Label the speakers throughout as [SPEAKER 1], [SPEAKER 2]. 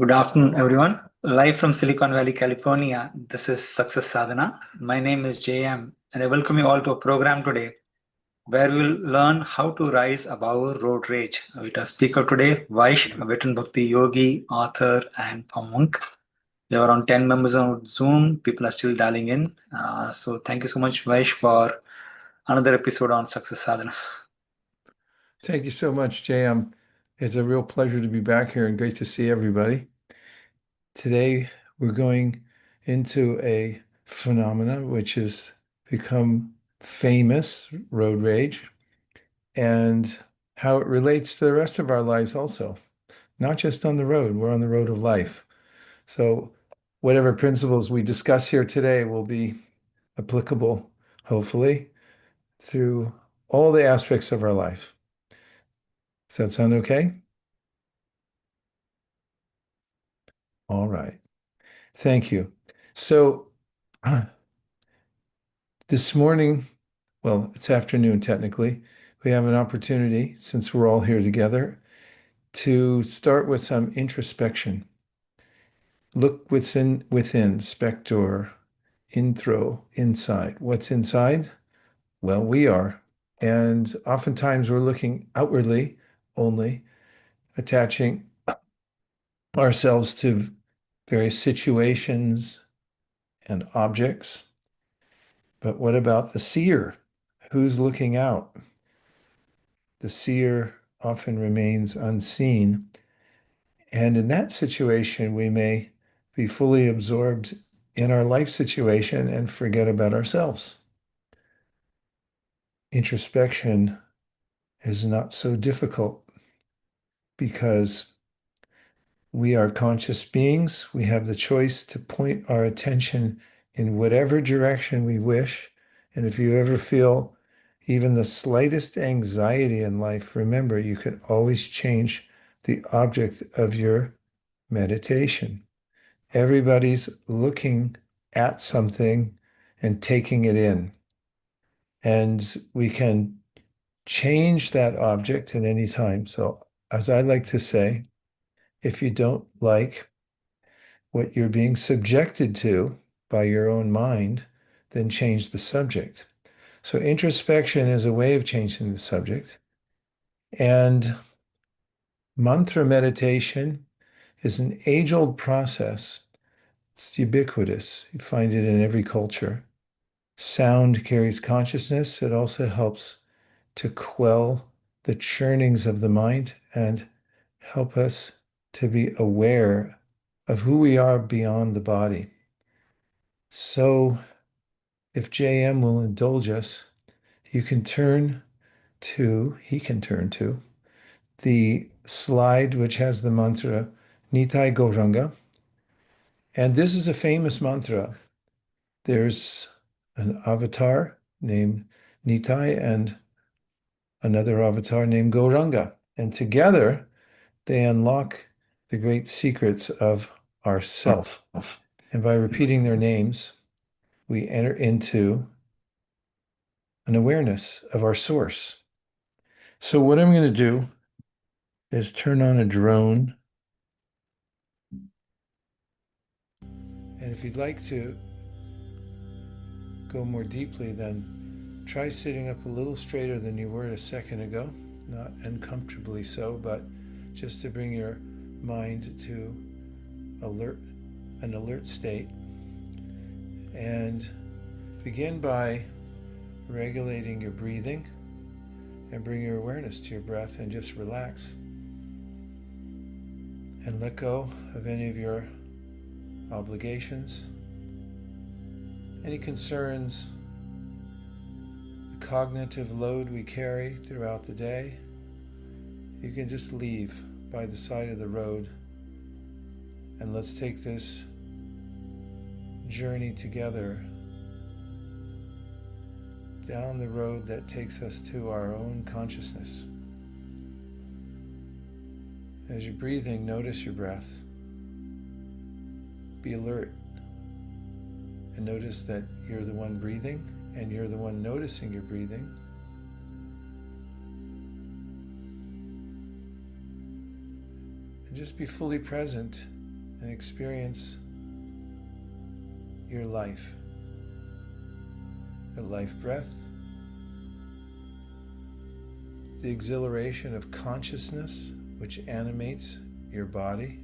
[SPEAKER 1] Good afternoon, everyone. Live from Silicon Valley, California, this is Success Sadhana. My name is JM, and I welcome you all to a program today where we will learn how to rise above road rage. With our speaker today, Vaish, a veteran bhakti yogi, author, and a monk. We have around 10 members on Zoom. People are still dialing in. So thank you so much, Vaish, for another episode on Success Sadhana.
[SPEAKER 2] Thank you so much, JM. It's a real pleasure to be back here and great to see everybody. Today, we're going into a phenomenon which has become famous, road rage, and how it relates to the rest of our lives also. Not just on the road, we're on the road of life. So whatever principles we discuss here today will be applicable, hopefully, through all the aspects of our life. Does that sound okay? All right. Thank you. So this morning, well, it's afternoon technically, we have an opportunity, since we're all here together, to start with some introspection. Look within, spector, intro, inside. What's inside? Well, we are. And oftentimes we're looking outwardly only, attaching ourselves to various situations and objects. But what about the seer? Who's looking out? The seer often remains unseen. And in that situation, we may be fully absorbed in our life situation and forget about ourselves. Introspection is not so difficult because we are conscious beings. We have the choice to point our attention in whatever direction we wish. And if you ever feel even the slightest anxiety in life, remember, you can always change the object of your meditation. Everybody's looking at something and taking it in. And we can change that object at any time. So, as I like to say, if you don't like what you're being subjected to by your own mind, then change the subject. So introspection is a way of changing the subject. And mantra meditation is an age-old process. It's ubiquitous. You find it in every culture. Sound carries consciousness. It also helps to quell the churnings of the mind and help us to be aware of who we are beyond the body. So if JM will indulge us, he can turn to the slide which has the mantra Nitai Gauranga. And this is a famous mantra. There's an avatar named Nitai and another avatar named Gauranga. And together they unlock the great secrets of our self. And by repeating their names, we enter into an awareness of our source. So what I'm going to do is turn on a drone. And if you'd like to go more deeply, then try sitting up a little straighter than you were a second ago. Not uncomfortably so, but just to bring your mind to an alert state. And begin by regulating your breathing and bring your awareness to your breath and just relax. And let go of any of your obligations, any concerns, the cognitive load we carry throughout the day. You can just leave by the side of the road, and let's take this journey together down the road that takes us to our own consciousness. As you're breathing, notice your breath. Be alert and notice that you're the one breathing and you're the one noticing your breathing. And just be fully present and experience your life, the life breath, the exhilaration of consciousness which animates your body,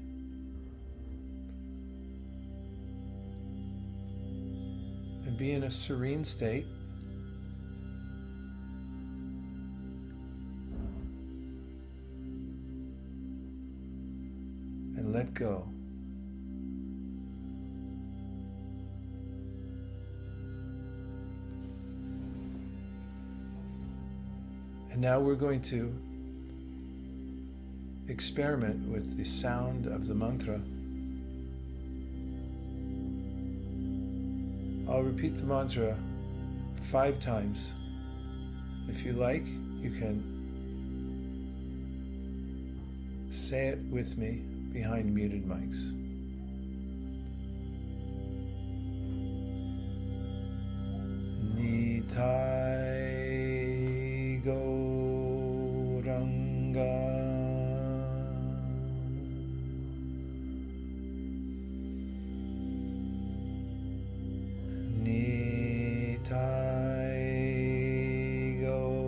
[SPEAKER 2] and be in a serene state. And let go. And now we're going to experiment with the sound of the mantra. I'll repeat the mantra 5 times. If you like, you can say it with me behind muted mics. Nitai Gauranga Nitai Gauranga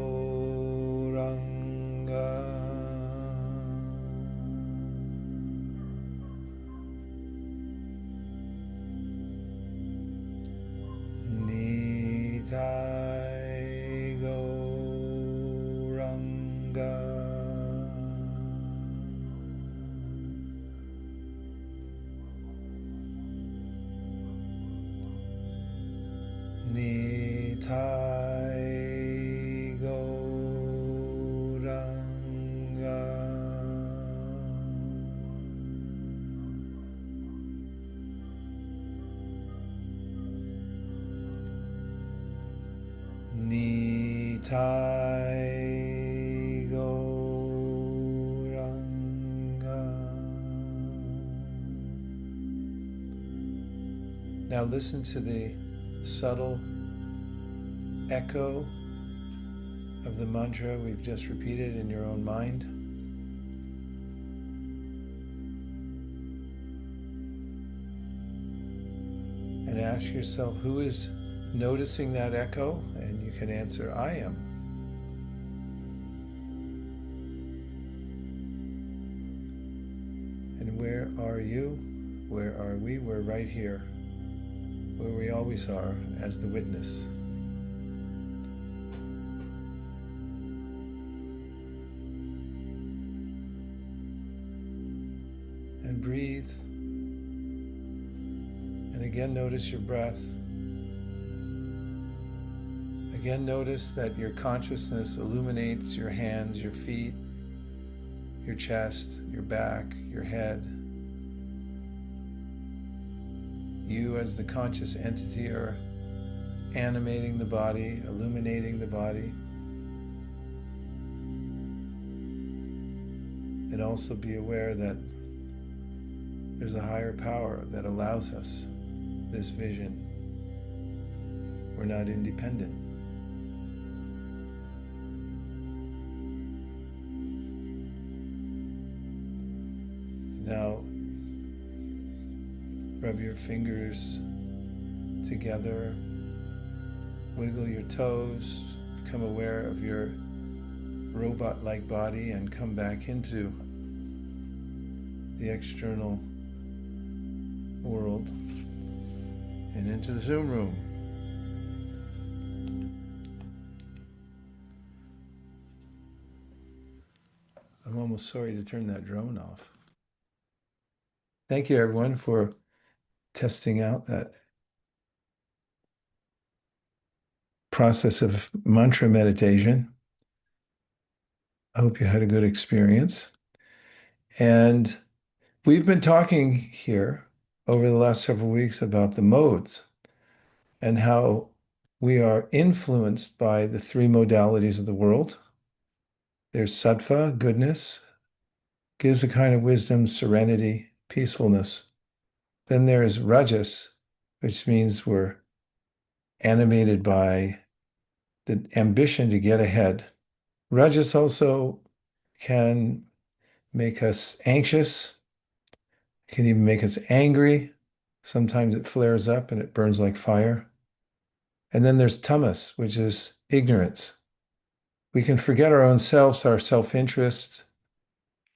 [SPEAKER 2] Nitai Gauranga Nitai Gauranga Nitai Gauranga. Now listen to the subtle echo of the mantra we've just repeated in your own mind. And ask yourself, who is noticing that echo? And you can answer, I am. And where are you? Where are we? We're right here, where we always are, as the witness. And breathe. And again, notice your breath. Again, notice that your consciousness illuminates your hands, your feet, your chest, your back, your head. You as the conscious entity are animating the body, illuminating the body. And also be aware that there's a higher power that allows us this vision. We're not independent. Now, rub your fingers together, wiggle your toes, become aware of your robot-like body, and come back into the external world and into the Zoom room. I'm almost sorry to turn that drone off. Thank you, everyone, for testing out that process of mantra meditation. I hope you had a good experience. And we've been talking here over the last several weeks about the modes and how we are influenced by the 3 modalities of the world. There's sattva, goodness, gives a kind of wisdom, serenity, peacefulness. Then there's rajas, which means we're animated by the ambition to get ahead. Rajas also can make us anxious, It can even make us angry. Sometimes it flares up and it burns like fire. And then there's tamas, which is ignorance. We can forget our own selves, our self-interest,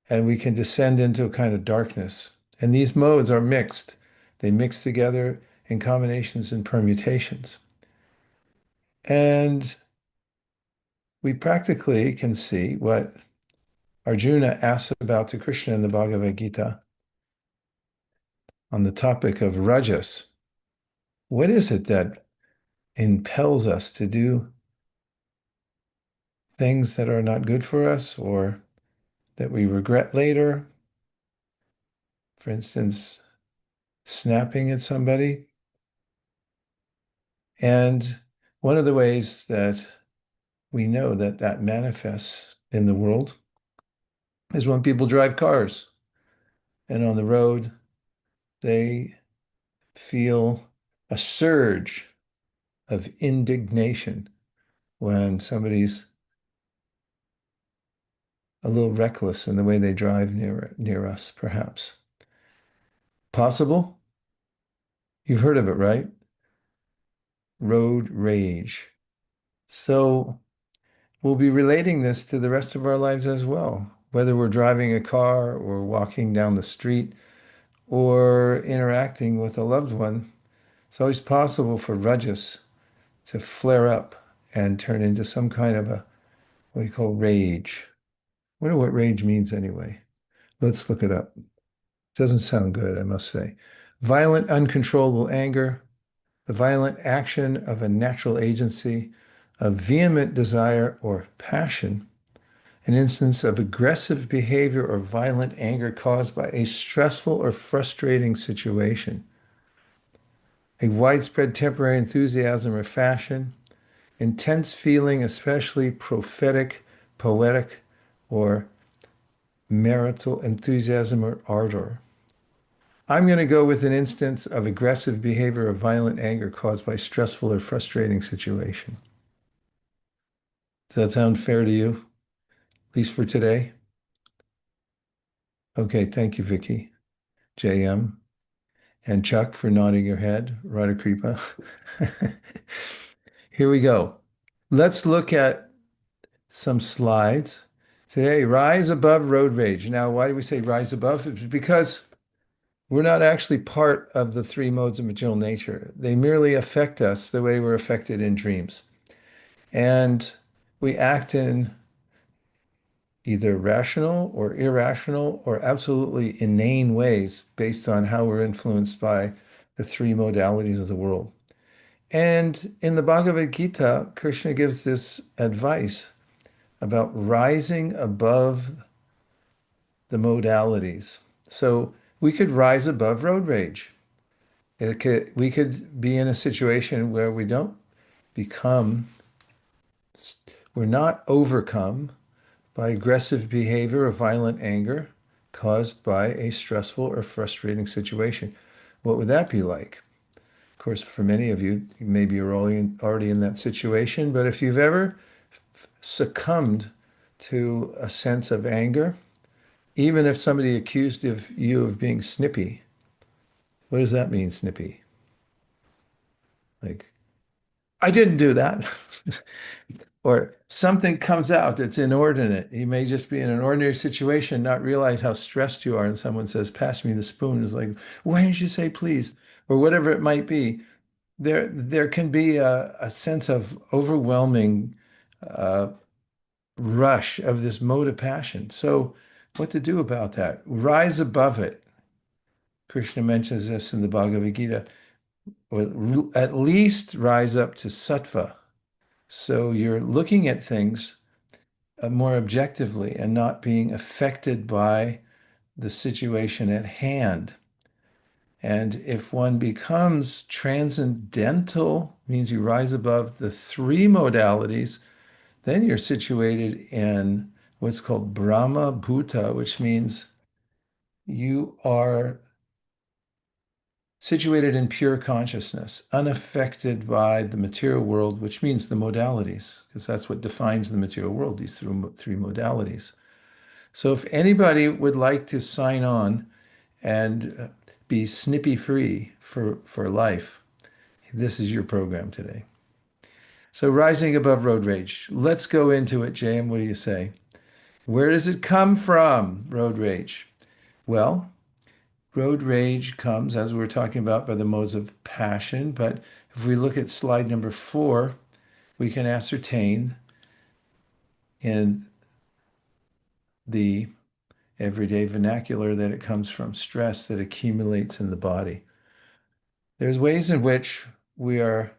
[SPEAKER 2] and we can descend into a kind of darkness. And these modes are mixed. They mix together in combinations and permutations. And we practically can see what Arjuna asks about to Krishna in the Bhagavad Gita on the topic of rajas. What is it that impels us to do things that are not good for us or that we regret later? For instance, snapping at somebody. And one of the ways that we know that that manifests in the world is when people drive cars and on the road, they feel a surge of indignation when somebody's a little reckless in the way they drive near us, perhaps. Possible? You've heard of it, right? Road rage. So we'll be relating this to the rest of our lives as well, whether we're driving a car or walking down the street or interacting with a loved one. It's always possible for rajas to flare up and turn into some kind of a what we call rage. I wonder what rage means anyway. Let's look it up. Doesn't sound good, I must say. Violent, uncontrollable anger, the violent action of a natural agency, a vehement desire or passion, an instance of aggressive behavior or violent anger caused by a stressful or frustrating situation, a widespread temporary enthusiasm or fashion, intense feeling, especially prophetic, poetic, or marital enthusiasm or ardor. I'm going to go with an instance of aggressive behavior or violent anger caused by stressful or frustrating situation. Does that sound fair to you, at least for today? Okay, thank you, Vicky, JM, and Chuck for nodding your head, Radha Kripa. Here we go. Let's look at some slides. Today, rise above road rage. Now, why do we say rise above? It's because we're not actually part of the three modes of material nature. They merely affect us the way we're affected in dreams. And we act in either rational or irrational or absolutely inane ways based on how we're influenced by the three modalities of the world. And in the Bhagavad Gita, Krishna gives this advice about rising above the modalities. So we could rise above road rage. We could be in a situation where we don't become, we're not overcome by aggressive behavior or violent anger caused by a stressful or frustrating situation. What would that be like? Of course, for many of you, maybe you're already in that situation, but if you've ever succumbed to a sense of anger, even if somebody accused of you of being snippy, what does that mean, snippy? Like, I didn't do that. Or something comes out that's inordinate. You may just be in an ordinary situation, not realize how stressed you are, and someone says, "Pass me the spoon." It's like, why didn't you say please? Or whatever it might be. There can be a sense of overwhelming uh, rush of this mode of passion. So, what to do about that? Rise above it. Krishna mentions this in the Bhagavad Gita, or at least rise up to sattva. So you're looking at things more objectively and not being affected by the situation at hand. And if one becomes transcendental, means you rise above the three modalities, then you're situated in what's called Brahma Bhuta, which means you are situated in pure consciousness, unaffected by the material world, which means the modalities, because that's what defines the material world, these three modalities. So if anybody would like to sign on and be snippy free for life, this is your program today. So, rising above road rage. Let's go into it, Jam. What do you say? Where does it come from, road rage? Well, road rage comes, as we were talking about, by the modes of passion. But if we look at slide number 4, we can ascertain in the everyday vernacular that it comes from stress that accumulates in the body. There's ways in which we are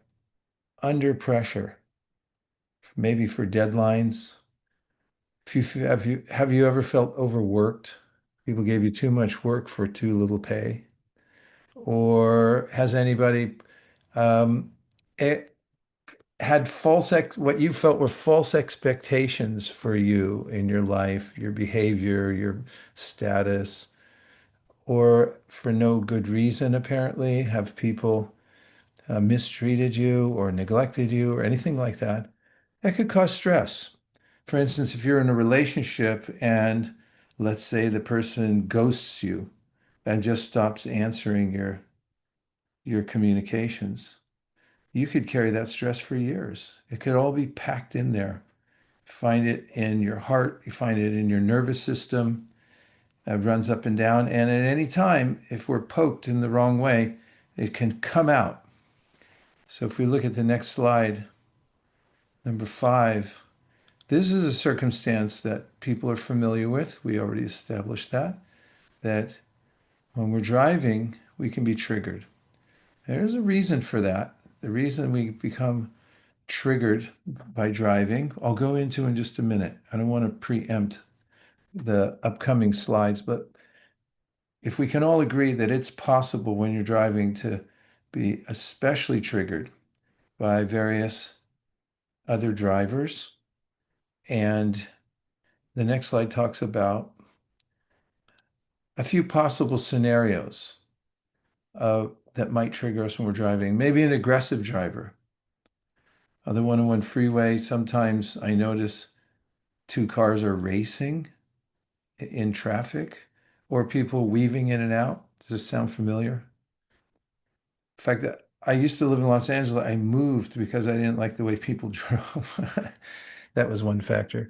[SPEAKER 2] under pressure, maybe for deadlines. Have you ever felt overworked? People gave you too much work for too little pay? Or has anybody um, eh, had what you felt were false expectations for you in your life, your behavior, your status, or for no good reason, apparently? Have people mistreated you or neglected you or anything like that? That could cause stress. For instance, if you're in a relationship and let's say the person ghosts you and just stops answering your communications, you could carry that stress for years. It could all be packed in there. Find it in your heart, you find it in your nervous system, it runs up and down. And at any time, if we're poked in the wrong way, it can come out. So if we look at the next slide, number 5, this is a circumstance that people are familiar with. We already established that when we're driving, we can be triggered. There's a reason for that. The reason we become triggered by driving, I'll go into in just a minute. I don't want to preempt the upcoming slides, but if we can all agree that it's possible when you're driving to be especially triggered by various other drivers, and the next slide talks about a few possible scenarios that might trigger us when we're driving. Maybe an aggressive driver. On the 101 freeway, sometimes I notice two cars are racing in traffic or people weaving in and out. Does this sound familiar? In fact, I used to live in Los Angeles. I moved because I didn't like the way people drove. That was one factor.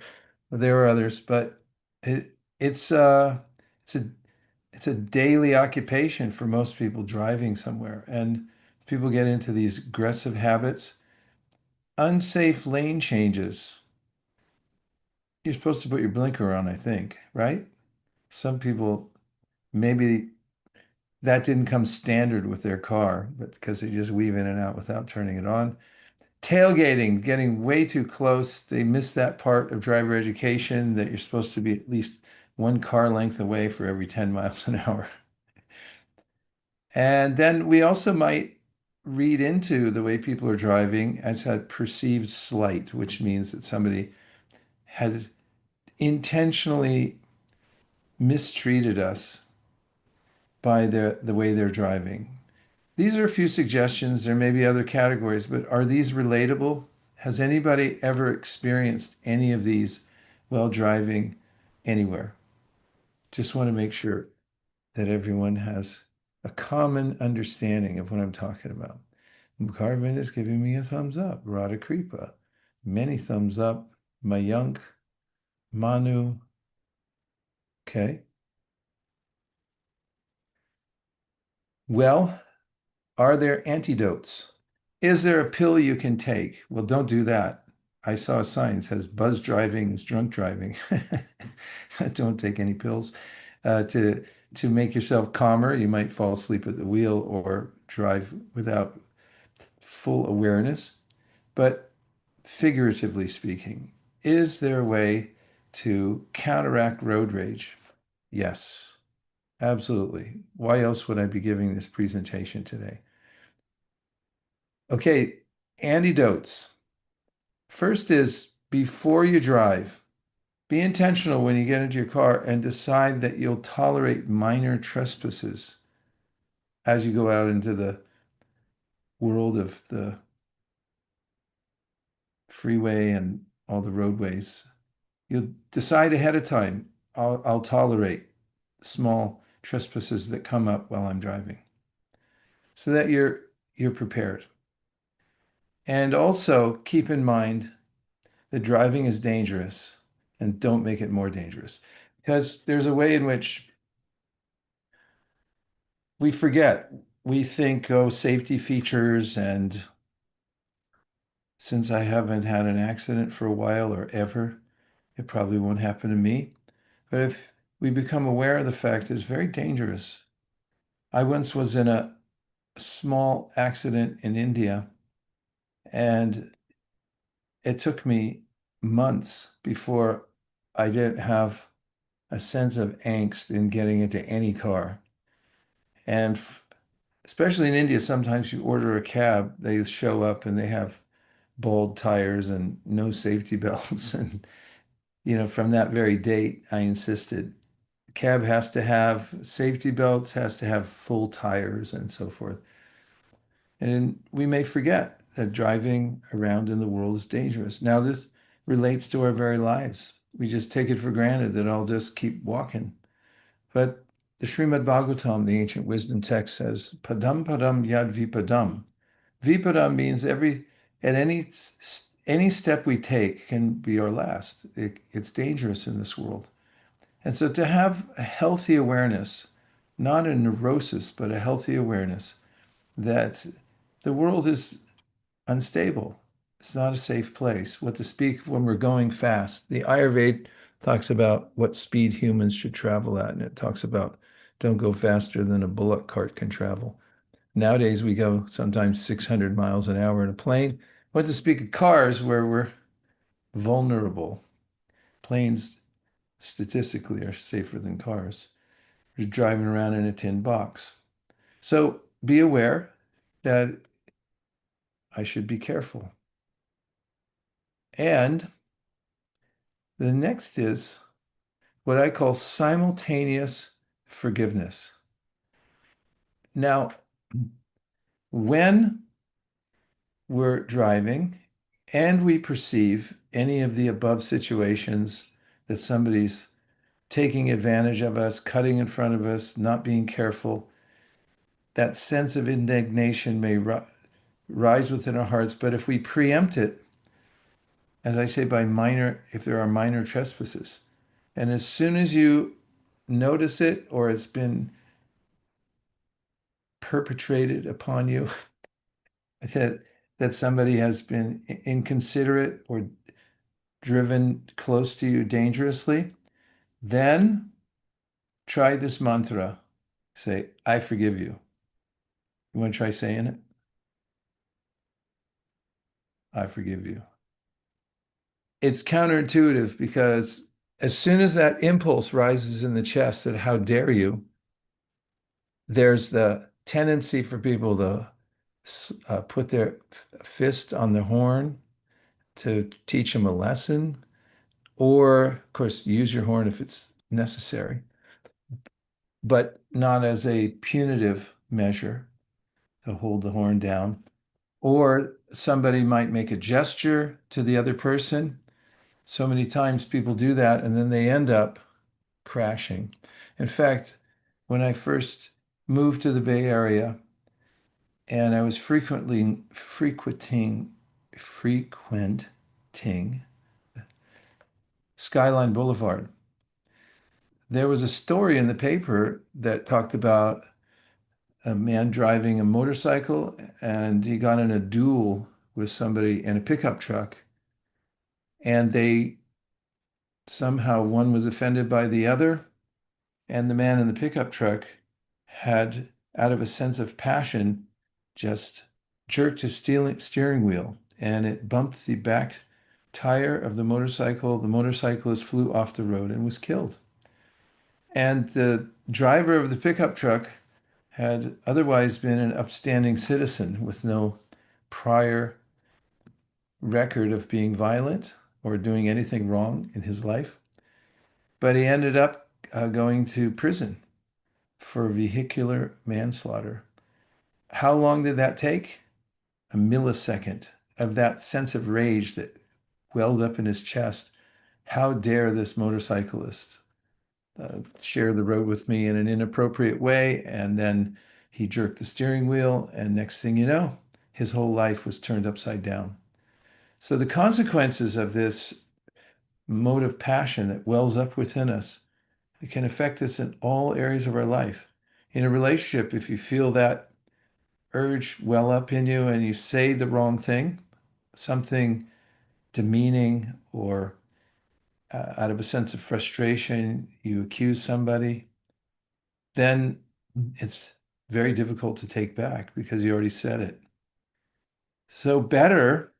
[SPEAKER 2] But there were others, but it's a it's a daily occupation for most people driving somewhere. And people get into these aggressive habits, unsafe lane changes. You're supposed to put your blinker on, I think, right? Some people, maybe that didn't come standard with their car, but because they just weave in and out without turning it on. Tailgating, getting way too close. They miss that part of driver education that you're supposed to be at least one car length away for every 10 miles an hour. And then we also might read into the way people are driving as a perceived slight, which means that somebody had intentionally mistreated us by the way they're driving. These are a few suggestions. There may be other categories, but are these relatable? Has anybody ever experienced any of these while driving anywhere? Just want to make sure that everyone has a common understanding of what I'm talking about. Carvin is giving me a thumbs up. Radha Kripa, many thumbs up. Mayank, Manu. Okay. Well, are there antidotes? Is there a pill you can take? Well, don't do that. I saw a sign that says buzz driving is drunk driving. Don't take any pills. To make yourself calmer, you might fall asleep at the wheel or drive without full awareness. But figuratively speaking, is there a way to counteract road rage? Yes, absolutely. Why else would I be giving this presentation today? Okay, antidotes. First is before you drive, be intentional when you get into your car and decide that you'll tolerate minor trespasses as you go out into the world of the freeway and all the roadways. You'll decide ahead of time, I'll tolerate small trespasses that come up while I'm driving, so that you're prepared. And also keep in mind that driving is dangerous and don't make it more dangerous because there's a way in which we forget. We think, oh, safety features, and since I haven't had an accident for a while or ever, it probably won't happen to me. But if we become aware of the fact that it's very dangerous. I once was in a small accident in India, and it took me months before I didn't have a sense of angst in getting into any car. And especially in India, sometimes you order a cab, they show up and they have bald tires and no safety belts. And, from that very date, I insisted cab has to have safety belts, has to have full tires, and so forth. And we may forget that driving around in the world is dangerous. Now, this relates to our very lives. We just take it for granted that I'll just keep walking. But the Srimad Bhagavatam, the ancient wisdom text, says, Padam padam yad vipadam. Vipadam means at any step we take can be our last. It's dangerous in this world. And so to have a healthy awareness, not a neurosis, but a healthy awareness that the world is unstable. It's not a safe place. What to speak when we're going fast. The Ayurveda talks about what speed humans should travel at, and it talks about don't go faster than a bullock cart can travel. Nowadays, we go sometimes 600 miles an hour in a plane. What to speak of cars where we're vulnerable. Planes statistically are safer than cars. You're driving around in a tin box. So be aware that I should be careful. And the next is what I call simultaneous forgiveness. Now, when we're driving and we perceive any of the above situations that somebody's taking advantage of us, cutting in front of us, not being careful, that sense of indignation may rise within our hearts. But if we preempt it, as I say, if there are minor trespasses, and as soon as you notice it or it's been perpetrated upon you, that somebody has been inconsiderate or driven close to you dangerously, then try this mantra. Say, I forgive you. You want to try saying it? I forgive you. It's counterintuitive because as soon as that impulse rises in the chest that how dare you, there's the tendency for people to put their fist on the horn to teach them a lesson, or, of course, use your horn if it's necessary, but not as a punitive measure to hold the horn down. Or somebody might make a gesture to the other person. So many times people do that and then they end up crashing. In fact, when I first moved to the Bay Area and I was frequenting Skyline Boulevard, there was a story in the paper that talked about a man driving a motorcycle and he got in a duel with somebody in a pickup truck, and they somehow one was offended by the other, and the man in the pickup truck had, out of a sense of passion, just jerked his steering wheel, and it bumped the back tire of the motorcycle. The motorcyclist flew off the road and was killed. And the driver of the pickup truck had otherwise been an upstanding citizen with no prior record of being violent or doing anything wrong in his life. But he ended up going to prison for vehicular manslaughter. How long did that take? A millisecond of that sense of rage that welled up in his chest. How dare this motorcyclist share the road with me in an inappropriate way. And then he jerked the steering wheel, and next thing you know, his whole life was turned upside down. So the consequences of this mode of passion that wells up within us, it can affect us in all areas of our life. In a relationship, if you feel that urge well up in you and you say the wrong thing, something demeaning, or out of a sense of frustration, you accuse somebody, then it's very difficult to take back because you already said it. So better,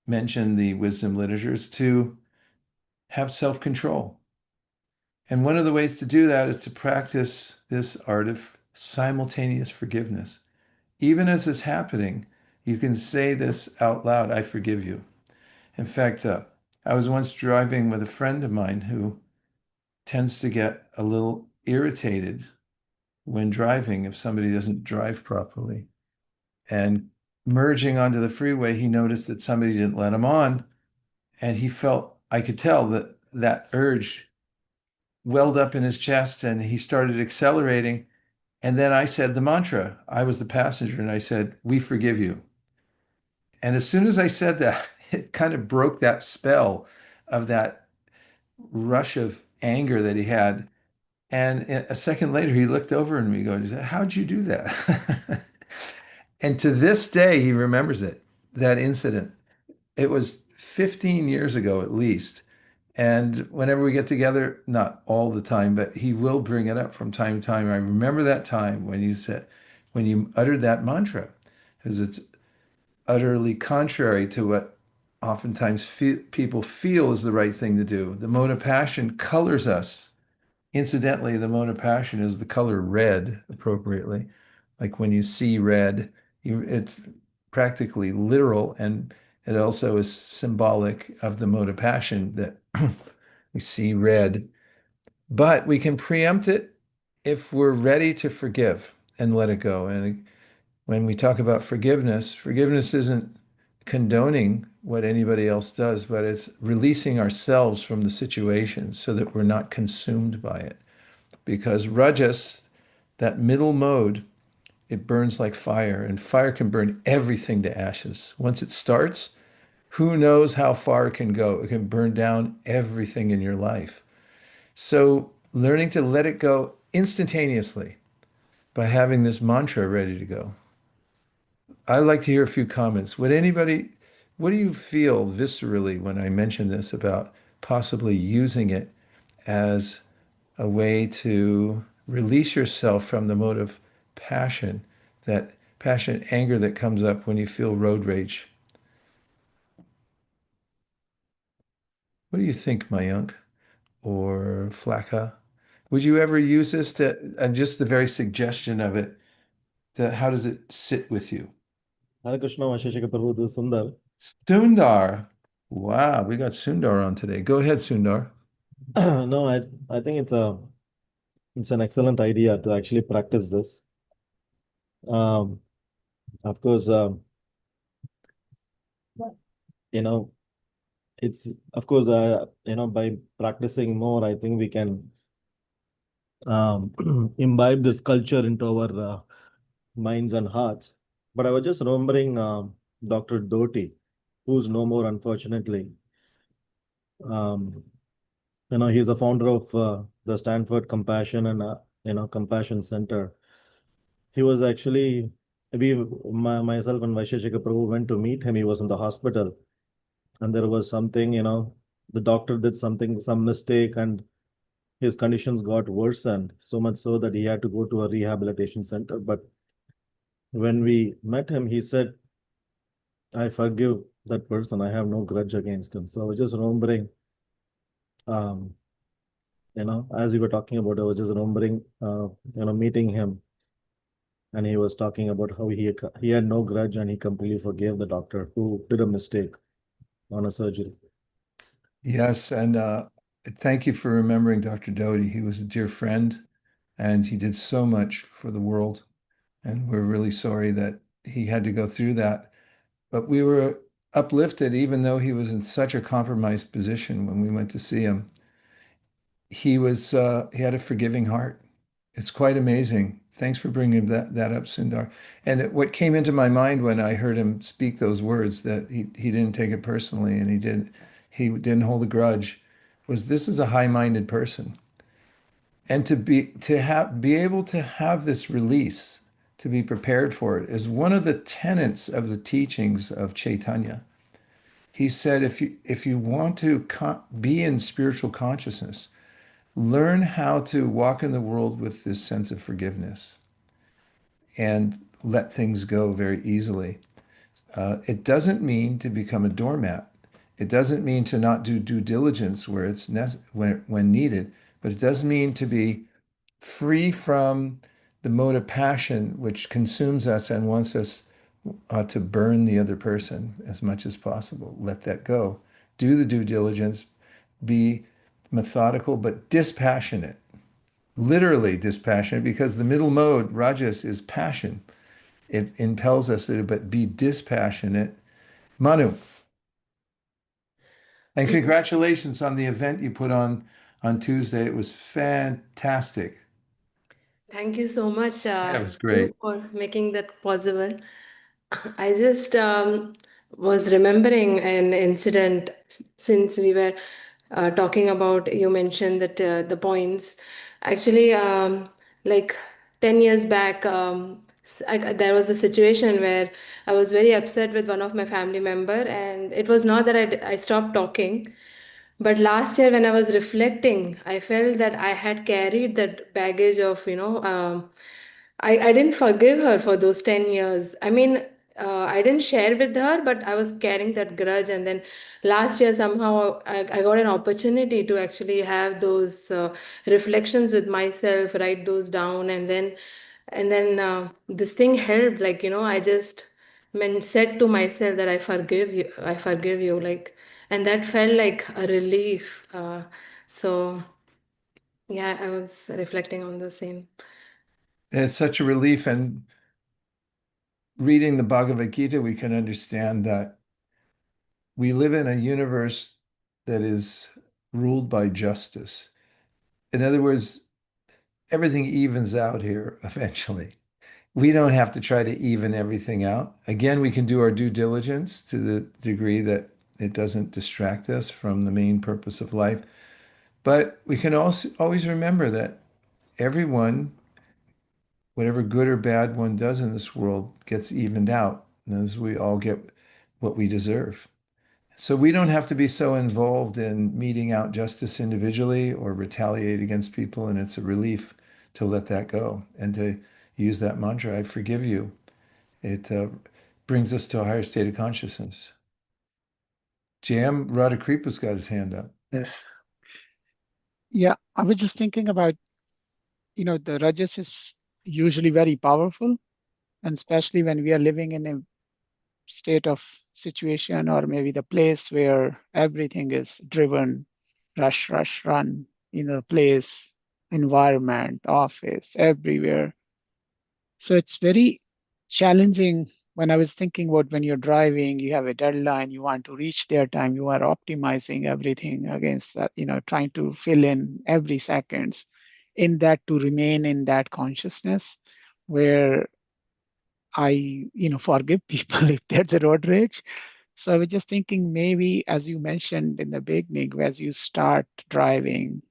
[SPEAKER 2] mention the wisdom literatures, to have self-control. And one of the ways to do that is to practice this art of simultaneous forgiveness. Even as it's happening, you can say this out loud: I forgive you. In fact, I was once driving with a friend of mine who tends to get a little irritated when driving if somebody doesn't drive properly. And merging onto the freeway, he noticed that somebody didn't let him on. And he felt, I could tell that that urge welled up in his chest and he started accelerating. And then I said the mantra. I was the passenger and I said, "We forgive you." And as soon as I said that, it kind of broke that spell of that rush of anger that he had. And a second later, he looked over at me and goes, "How'd you do that?" And to this day, he remembers it, that incident. It was 15 years ago at least. And whenever we get together, not all the time, but he will bring it up from time to time. I remember that time when you said, when you uttered that mantra, because it's utterly contrary to what oftentimes people feel is the right thing to do. The mode of passion colors us. Incidentally, the mode of passion is the color red, appropriately. Like when you see red, it's practically literal, and it also is symbolic of the mode of passion that we see red. But we can preempt it if we're ready to forgive and let it go. And when we talk about forgiveness, forgiveness isn't condoning what anybody else does, but it's releasing ourselves from the situation so that we're not consumed by it. Because rajas, that middle mode, it burns like fire, and fire can burn everything to ashes. Once it starts, who knows how far it can go? It can burn down everything in your life. So learning to let it go instantaneously by having this mantra ready to go. I'd like to hear a few comments. What do you feel viscerally when I mention this about possibly using it as a way to release yourself from the mode of passion, that passion, anger that comes up when you feel road rage? What do you think, Mayank or Flakka? Would you ever use this to, and just the very suggestion of it, how does it sit with you?
[SPEAKER 3] Hare Krishna, Vashishika Prabhu, this is Sundar.
[SPEAKER 2] Sundar. Wow, we got Sundar on today. Go ahead, Sundar.
[SPEAKER 3] No, I think it's an excellent idea to actually practice this. Um, of course, you know, it's of course, by practicing more, I think we can um, imbibe this culture into our minds and hearts. But I was just remembering Dr. Doty, who's no more, unfortunately. Um, he's the founder of the Stanford Compassion and Compassion Center. He was actually myself and Vaisheshika Prabhu went to meet him. He was in the hospital, and there was something, the doctor did some mistake, and his conditions got worsened so much so that he had to go to a rehabilitation center. But when we met him, he said, "I forgive that person. I have no grudge against him." So I was just remembering, um, as we were talking about, I was just remembering, meeting him, and he was talking about how he had no grudge and he completely forgave the doctor who did a mistake on a surgery.
[SPEAKER 2] Yes, and thank you for remembering Dr. Doty. He was a dear friend and he did so much for the world. And we're really sorry that he had to go through that. But we were uplifted, even though he was in such a compromised position when we went to see him. he had a forgiving heart. It's quite amazing. Thanks for bringing that up, Sundar. And what came into my mind when I heard him speak those words, that he didn't take it personally and he didn't hold a grudge, was this is a high-minded person. And be able to have this release, to be prepared for it, is one of the tenets of the teachings of Chaitanya. He said, if you want to be in spiritual consciousness, learn how to walk in the world with this sense of forgiveness and let things go very easily. It doesn't mean to become a doormat. It doesn't mean to not do due diligence where when needed, but it does mean to be free from the mode of passion which consumes us and wants us to burn the other person as much as possible. Let that go. Do the due diligence. Be methodical but dispassionate. Literally dispassionate, because the middle mode, rajas, is passion. It impels us to, but be dispassionate. Manu, and
[SPEAKER 4] Yeah,
[SPEAKER 2] congratulations on the event you put on Tuesday. It was fantastic.
[SPEAKER 4] thank you so much,
[SPEAKER 2] Yeah, it was
[SPEAKER 4] you
[SPEAKER 2] great.
[SPEAKER 4] for making that possible. I just was remembering an incident since we were talking about, you mentioned that the points. Actually, like 10 years back, there was a situation where I was very upset with one of my family member, and it was not that I stopped talking. But last year, when I was reflecting, I felt that I had carried that baggage of, I didn't forgive her for those 10 years. I mean, I didn't share with her, but I was carrying that grudge. And then last year, somehow, I got an opportunity to actually have those reflections with myself, write those down. And then this thing helped. Like, I just said to myself that I forgive you. Like, and that felt like a relief. So, yeah, I was reflecting on the same.
[SPEAKER 2] It's such a relief. And reading the Bhagavad Gita, we can understand that we live in a universe that is ruled by justice. In other words, everything evens out here eventually. We don't have to try to even everything out. Again, we can do our due diligence to the degree that it doesn't distract us from the main purpose of life. But we can also always remember that everyone, whatever good or bad one does in this world, gets evened out, as we all get what we deserve. So we don't have to be so involved in meting out justice individually or retaliate against people. And it's a relief to let that go and to use that mantra, I forgive you. It brings us to a higher state of consciousness. Jam Radhakripa's got his hand up.
[SPEAKER 1] Yes.
[SPEAKER 5] Yeah, I was just thinking about, the rajas is usually very powerful, and especially when we are living in a state of situation or maybe the place where everything is driven, rush, rush, run in the place, environment, office, everywhere. So it's very challenging when I was thinking about when you're driving, you have a deadline, you want to reach their time, you are optimizing everything against that, trying to fill in every seconds in that to remain in that consciousness where I, forgive people if there's a road rage. So I was just thinking maybe as you mentioned in the beginning, as you start driving,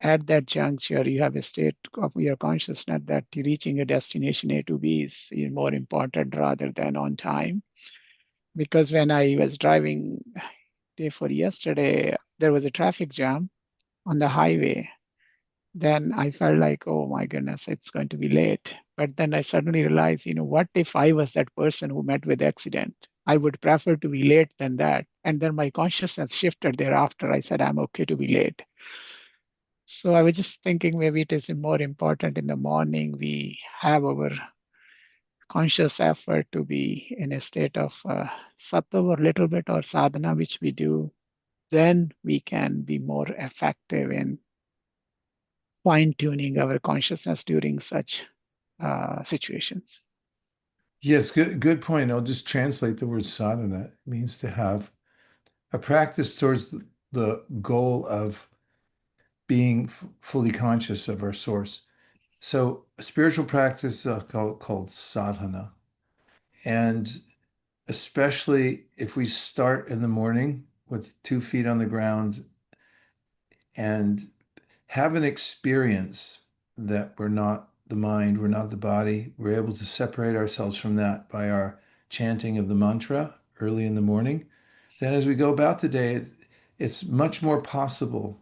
[SPEAKER 5] at that juncture, you have a state of your consciousness that reaching a destination A to B is more important rather than on time. Because when I was driving day for yesterday, there was a traffic jam on the highway. Then I felt like, oh my goodness, it's going to be late. But then I suddenly realized, what if I was that person who met with accident? I would prefer to be late than that. And then my consciousness shifted thereafter. I said, I'm okay to be late. So I was just thinking maybe it is more important in the morning we have our conscious effort to be in a state of sattva or little bit or sadhana, which we do, then we can be more effective in fine tuning our consciousness during such situations.
[SPEAKER 2] Yes, good point. I'll just translate the word sadhana. It means to have a practice towards the goal of being fully conscious of our source. So a spiritual practice called sadhana. And especially if we start in the morning with 2 feet on the ground and have an experience that we're not the mind, we're not the body, we're able to separate ourselves from that by our chanting of the mantra early in the morning, then as we go about the day, it's much more possible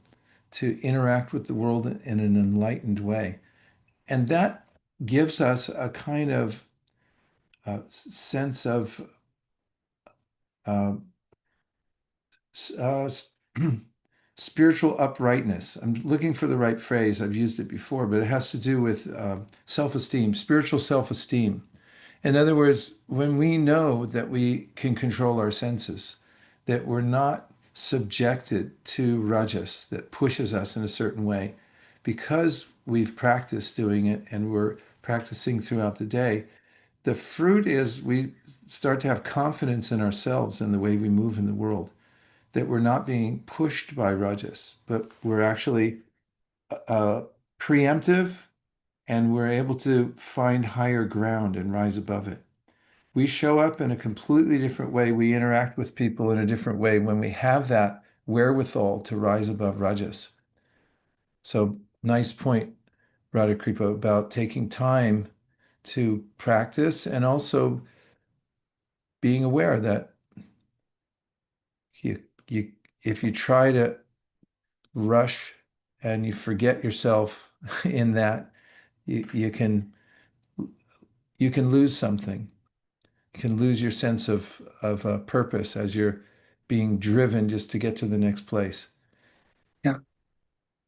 [SPEAKER 2] to interact with the world in an enlightened way. And that gives us a kind of sense of uh, uh, spiritual uprightness. I'm looking for the right phrase. I've used it before, but it has to do with self-esteem, spiritual self-esteem. In other words, when we know that we can control our senses, that we're not subjected to rajas that pushes us in a certain way, because we've practiced doing it and we're practicing throughout the day, the fruit is we start to have confidence in ourselves and the way we move in the world, that we're not being pushed by rajas, but we're actually uh, preemptive and we're able to find higher ground and rise above it. We show up in a completely different way. We interact with people in a different way when we have that wherewithal to rise above rajas. So nice point, Radhakripa, about taking time to practice and also being aware that you, you if you try to rush and you forget yourself in that, you can lose something. You can lose your sense of purpose as you're being driven just to get to the next place.
[SPEAKER 1] Yeah.
[SPEAKER 2] Yes.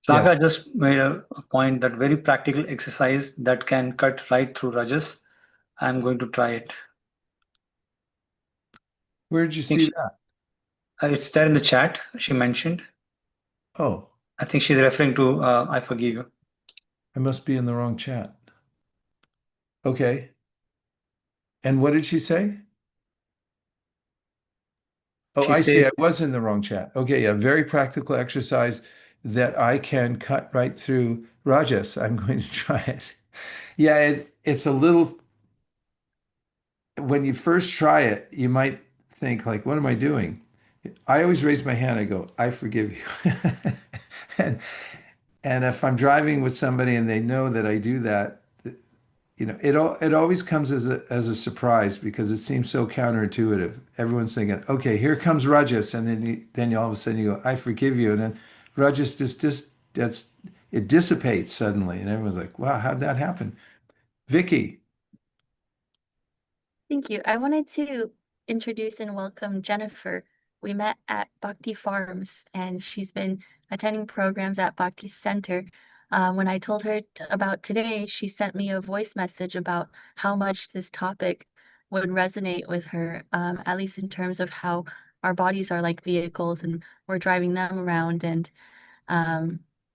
[SPEAKER 1] Saga just made a point that very practical exercise that can cut right through rajas. I'm going to try it.
[SPEAKER 2] Where did you
[SPEAKER 1] I think
[SPEAKER 2] see that?
[SPEAKER 1] it's there in the chat. She mentioned.
[SPEAKER 2] Oh,
[SPEAKER 1] I think she's referring to I forgive you.
[SPEAKER 2] I must be in the wrong chat. Okay. And what did she say? Oh,
[SPEAKER 1] She
[SPEAKER 2] I see.
[SPEAKER 1] said,
[SPEAKER 2] I was in the wrong chat. Okay, yeah, very practical exercise that I can cut right through rajas. I'm going to try it. Yeah, it's a little, when you first try it, you might think like, what am I doing? I always raise my hand. I go, I forgive you. and and if I'm driving with somebody and they know that I do that, it always comes as a surprise because it seems so counterintuitive. Everyone's thinking, okay, here comes rajas, and then all of a sudden you go, I forgive you, and then rajas just that's it dissipates suddenly, and everyone's like, wow, how'd that happen? Vicky.
[SPEAKER 6] Thank you. I wanted to introduce and welcome Jennifer. We met at Bhakti Farms, and she's been attending programs at Bhakti Center. When I told her about today, she sent me a voice message about how much this topic would resonate with her, at least in terms of how our bodies are like vehicles and we're driving them around. And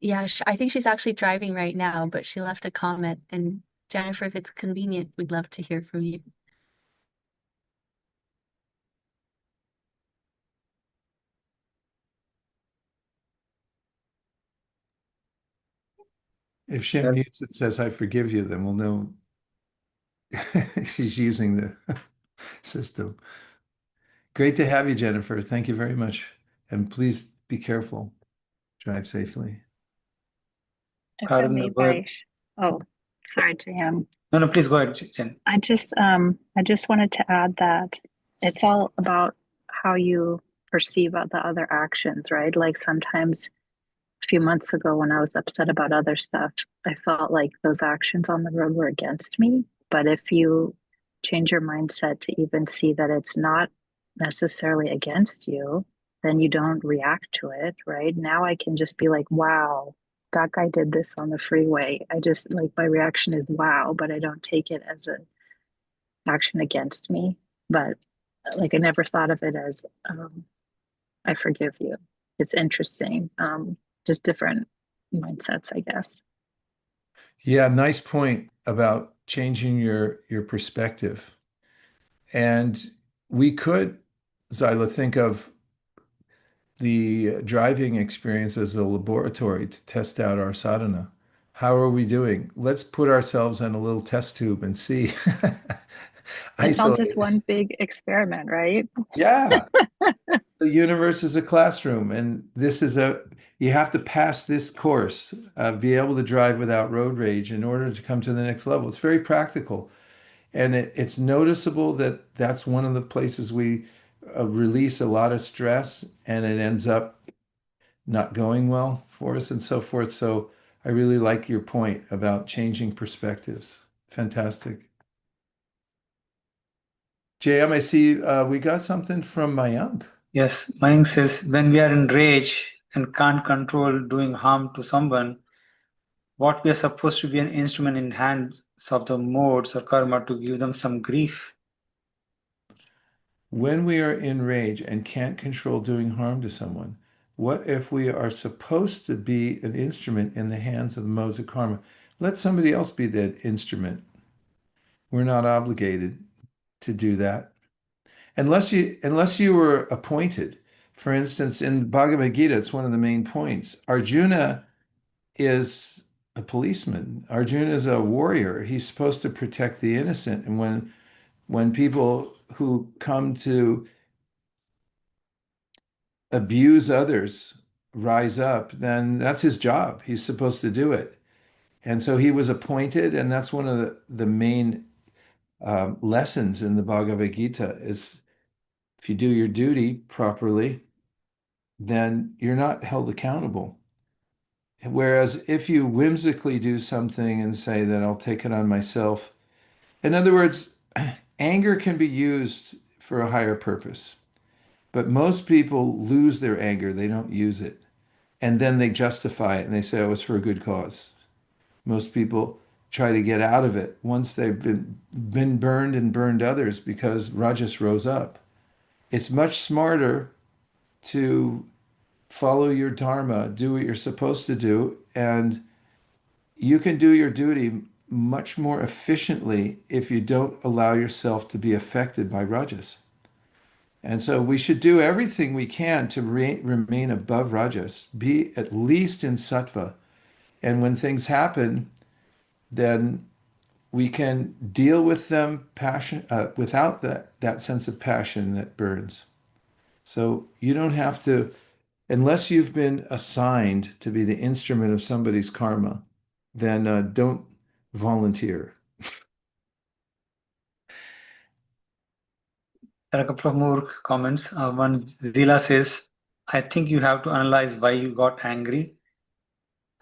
[SPEAKER 6] yeah, I think she's actually driving right now, but she left a comment. And Jennifer, if it's convenient, we'd love to hear from you.
[SPEAKER 2] If she unmutes it says I forgive you, then we'll know she's using the system. Great to have you, Jennifer. Thank you very much. And please be careful. Drive safely.
[SPEAKER 7] If I
[SPEAKER 1] pardon
[SPEAKER 7] may,
[SPEAKER 1] the word.
[SPEAKER 7] oh, sorry, JM.
[SPEAKER 1] No, please go ahead, Jen.
[SPEAKER 7] I just wanted to add that it's all about how you perceive the other actions, right? Like sometimes a few months ago when I was upset about other stuff, I felt like those actions on the road were against me. But if you change your mindset to even see that it's not necessarily against you, then you don't react to it, right? Now I can just be like, wow, that guy did this on the freeway. I just like my reaction is wow, but I don't take it as an action against me. But like I never thought of it as I forgive you. It's interesting. Just different mindsets, I guess.
[SPEAKER 2] Yeah, nice point about changing your perspective. And we could, Zyla, think of the driving experience as a laboratory to test out our sadhana. How are we doing? Let's put ourselves in a little test tube and see.
[SPEAKER 7] It's all just
[SPEAKER 2] Isolate.
[SPEAKER 7] one big experiment, right?
[SPEAKER 2] Yeah. The universe is a classroom, and you have to pass this course, be able to drive without road rage in order to come to the next level. It's very practical. And it's noticeable that that's one of the places we release a lot of stress and it ends up not going well for us and so forth. So I really like your point about changing perspectives. Fantastic. JM, I see we got something from Mayank.
[SPEAKER 1] Yes, Mayank says, when we are in rage and can't control doing harm to someone, what we are supposed to be an instrument in hands of the modes or karma to give them some grief.
[SPEAKER 2] When we are in rage and can't control doing harm to someone, what if we are supposed to be an instrument in the hands of the modes of karma? Let somebody else be that instrument. We're not obligated to do that. Unless you were appointed. For instance, in Bhagavad Gita, it's one of the main points. Arjuna is a policeman. Arjuna is a warrior. He's supposed to protect the innocent. And when people who come to abuse others rise up, then that's his job. He's supposed to do it. And so he was appointed, and that's one of the main lessons in the Bhagavad Gita is if you do your duty properly, then you're not held accountable. Whereas if you whimsically do something and say that I'll take it on myself, in other words, anger can be used for a higher purpose. But most people lose their anger, they don't use it. And then they justify it and they say, oh, it's for a good cause. Most people try to get out of it once they've been burned and burned others because Rajas rose up. It's much smarter to follow your dharma, do what you're supposed to do, and you can do your duty much more efficiently if you don't allow yourself to be affected by rajas. And so we should do everything we can to remain above rajas, be at least in sattva. And when things happen, then we can deal with them without that sense of passion that burns. So you don't have to, unless you've been assigned to be the instrument of somebody's karma, then don't volunteer.
[SPEAKER 1] There are a couple of more comments. One, Zila says, I think you have to analyze why you got angry.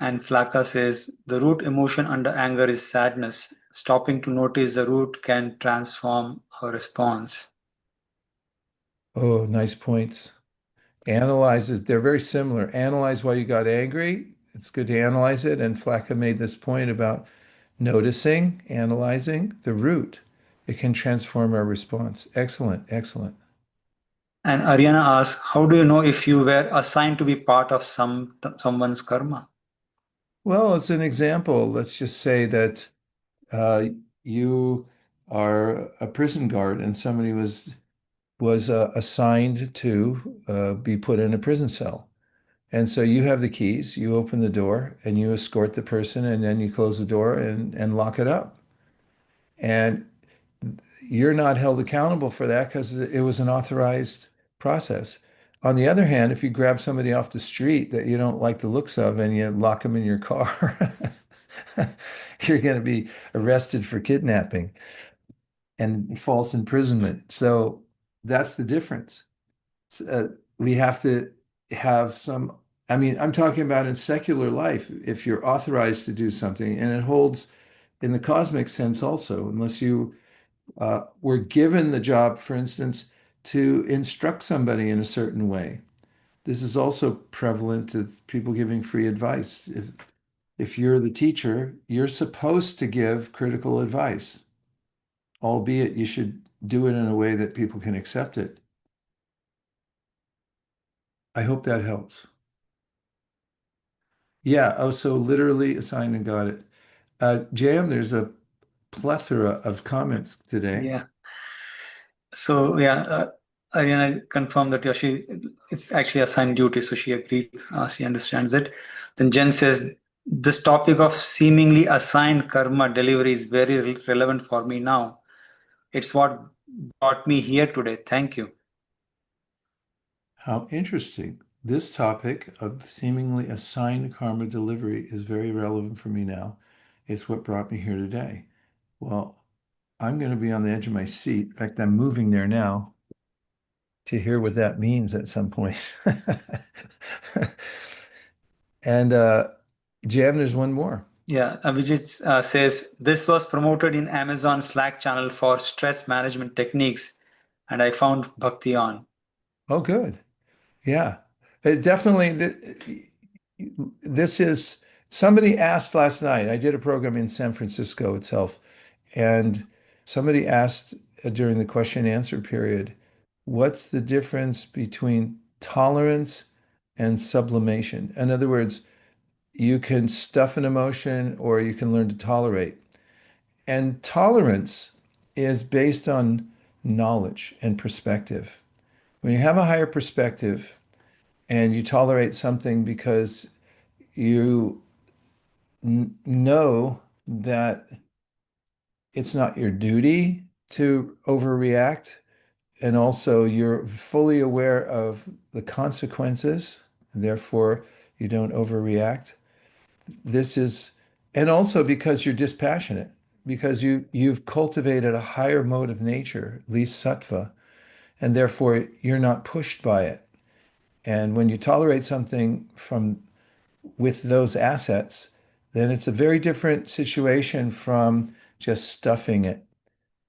[SPEAKER 1] And Flaka says, the root emotion under anger is sadness. Stopping to notice the root can transform our response.
[SPEAKER 2] Oh, nice points. Analyze it. They're very similar. Analyze why you got angry. It's good to analyze it. And Flacca made this point about noticing, analyzing the root. It can transform our response. Excellent, excellent.
[SPEAKER 1] And Ariana asks, how do you know if you were assigned to be part of someone's karma?
[SPEAKER 2] Well, as an example, let's just say that you are a prison guard and somebody was assigned to be put in a prison cell. And so you have the keys, you open the door and you escort the person and then you close the door and lock it up. And you're not held accountable for that because it was an authorized process. On the other hand, if you grab somebody off the street that you don't like the looks of and you lock them in your car, you're going to be arrested for kidnapping and false imprisonment. So that's the difference. We have to have some, I mean, I'm talking about in secular life, if you're authorized to do something, and it holds in the cosmic sense also, unless you were given the job, for instance, to instruct somebody in a certain way. This is also prevalent to people giving free advice. If you're the teacher, you're supposed to give critical advice, albeit you should do it in a way that people can accept it. I hope that helps. Yeah, oh, so literally assigned and got it. Jam, there's a plethora of comments today.
[SPEAKER 1] Yeah. So, yeah, Ariana confirmed that it's actually assigned duty, so she agreed. She understands it. Then Jen says, this topic of seemingly assigned karma delivery is very relevant for me now. It's what brought me here today. Thank you.
[SPEAKER 2] How interesting. This topic of seemingly assigned karma delivery is very relevant for me now. It's what brought me here today. Well, I'm going to be on the edge of my seat. In fact, I'm moving there now to hear what that means at some point. And Jam, there's one more.
[SPEAKER 1] Yeah, Abhijit says, this was promoted in Amazon Slack channel for stress management techniques, and I found Bhakti on.
[SPEAKER 2] Oh, good. Yeah. Definitely, this is, somebody asked last night, I did a program in San Francisco itself, and somebody asked during the question and answer period, what's the difference between tolerance and sublimation? In other words, you can stuff an emotion or you can learn to tolerate. And tolerance is based on knowledge and perspective. When you have a higher perspective and you tolerate something because you know that it's not your duty to overreact, and also you're fully aware of the consequences, and therefore you don't overreact. This is, and also because you're dispassionate, because you've cultivated a higher mode of nature, at least sattva, and therefore you're not pushed by it. And when you tolerate something from with those assets, then it's a very different situation from just stuffing it